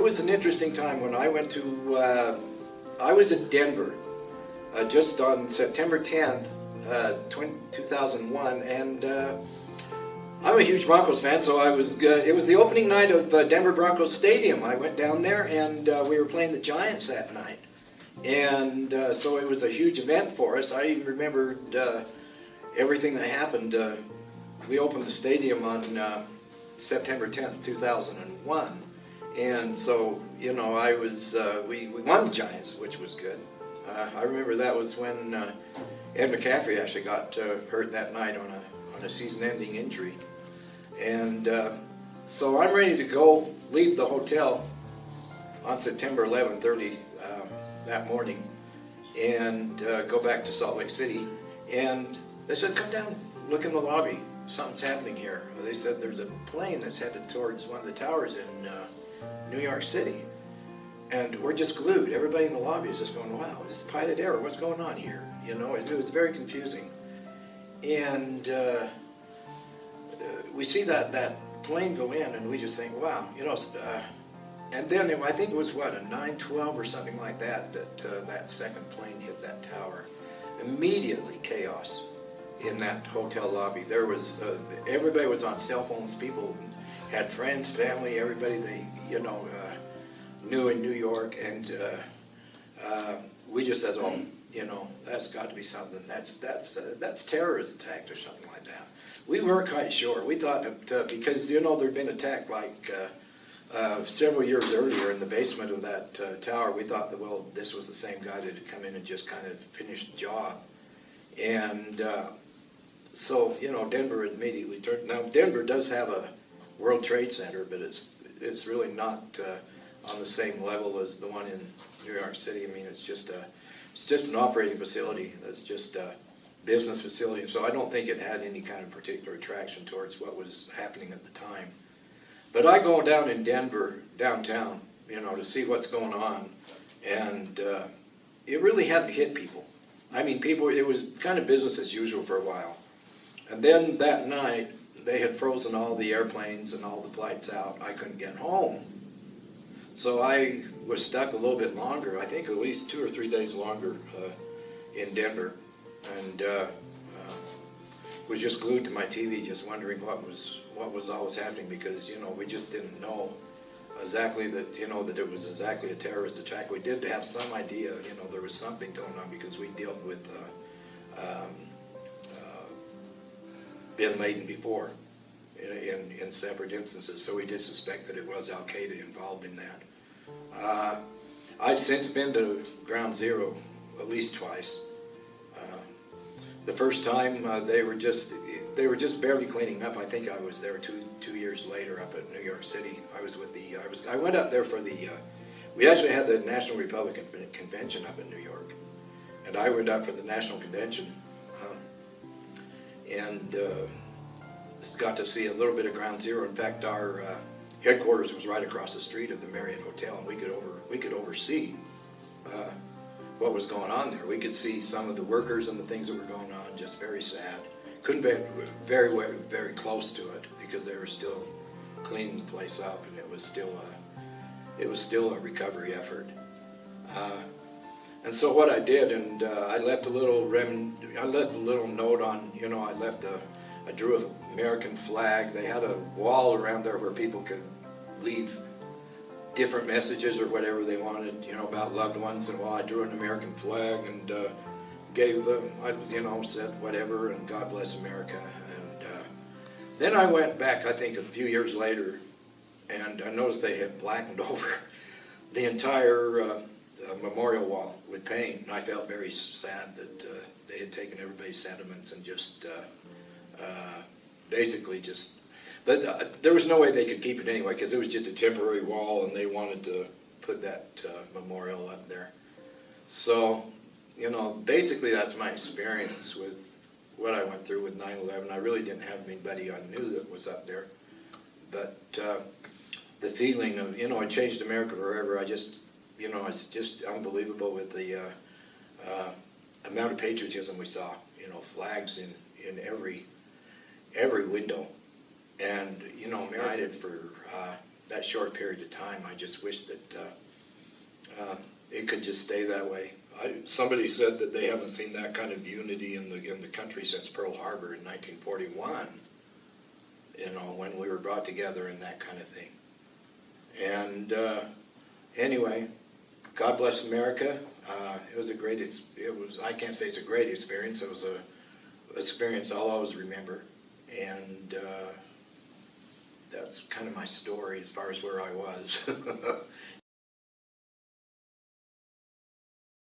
was an interesting time when I went to, I was in Denver just on September 10th, 2001, and I'm a huge Broncos fan, so it was the opening night of Denver Broncos Stadium. I went down there, and we were playing the Giants that night. And so it was a huge event for us. I even remembered everything that happened. We opened the stadium on September 10th, 2001. And so, you know, we won the Giants, which was good. I remember that was when Ed McCaffrey actually got hurt that night on a season-ending injury. And so I'm ready to go leave the hotel on September 11th, early that morning, and go back to Salt Lake City. And they said, come down, look in the lobby. Something's happening here. They said there's a plane that's headed towards one of the towers in New York City. And we're just glued. Everybody in the lobby is just going, wow, is this pilot error? What's going on here? You know, it was very confusing. And we see that plane go in, and we just think, wow, you know. And then I think it was, what, a 912 or something like that that second plane hit that tower. Immediately chaos in that hotel lobby. There was, everybody was on cell phones. People had friends, family, everybody they, knew in New York. And we just said, oh, you know, that's got to be something. That's terrorist attack or something like that. We weren't quite sure. We thought that because, you know, there'd been attack like several years earlier in the basement of that tower. We thought that, well, this was the same guy that had come in and just kind of finished the job. And so, you know, Denver immediately turned. Now, Denver does have a World Trade Center, but it's really not on the same level as the one in New York City. I mean, it's just an operating facility. It's just a business facility. So I don't think it had any kind of particular attraction towards what was happening at the time. But I go down in Denver, downtown, you know, to see what's going on, and it really hadn't hit people. I mean, it was kind of business as usual for a while. And then that night, they had frozen all the airplanes and all the flights out. I couldn't get home. So I was stuck a little bit longer, I think at least 2 or 3 days longer in Denver, and was just glued to my TV, just wondering what was always happening, because, you know, we just didn't know exactly that it was exactly a terrorist attack. We did have some idea, you know, there was something going on, because we dealt with bin Laden before in separate instances, so we did suspect that it was Al Qaeda involved in that. I've since been to Ground Zero at least twice. The first time they were just barely cleaning up. I think I was there two years later up at New York City. I went up there for we actually had the National Republican Convention up in New York, and I went up for the National Convention, and got to see a little bit of Ground Zero. In fact, our headquarters was right across the street of the Marriott Hotel, and we could oversee what was going on there. We could see some of the workers and the things that were going on. Just very sad. Couldn't be very, very, very close to it, because they were still cleaning the place up, and it was still a recovery effort. And so what I did, and I left a little note on, you know, I drew an American flag. They had a wall around there where people could leave different messages or whatever they wanted, you know, about loved ones. And I drew an American flag and gave them, said whatever, and God bless America. And then I went back, I think a few years later, and I noticed they had blackened over the entire memorial wall with paint. And I felt very sad that they had taken everybody's sentiments and just basically just... But there was no way they could keep it anyway, because it was just a temporary wall, and they wanted to put that memorial up there. So, you know, basically that's my experience with what I went through with 9/11. I really didn't have anybody I knew that was up there. But the feeling of, you know, it changed America forever. It's just unbelievable with the amount of patriotism we saw. You know, flags in every window. And, you know, united for that short period of time, I just wish that it could just stay that way. Somebody said that they haven't seen that kind of unity in the country since Pearl Harbor in 1941. When we were brought together and that kind of thing. And anyway, God bless America. It was a great. I can't say it's a great experience. It was a experience I'll always remember. And that's kind of my story as far as where I was.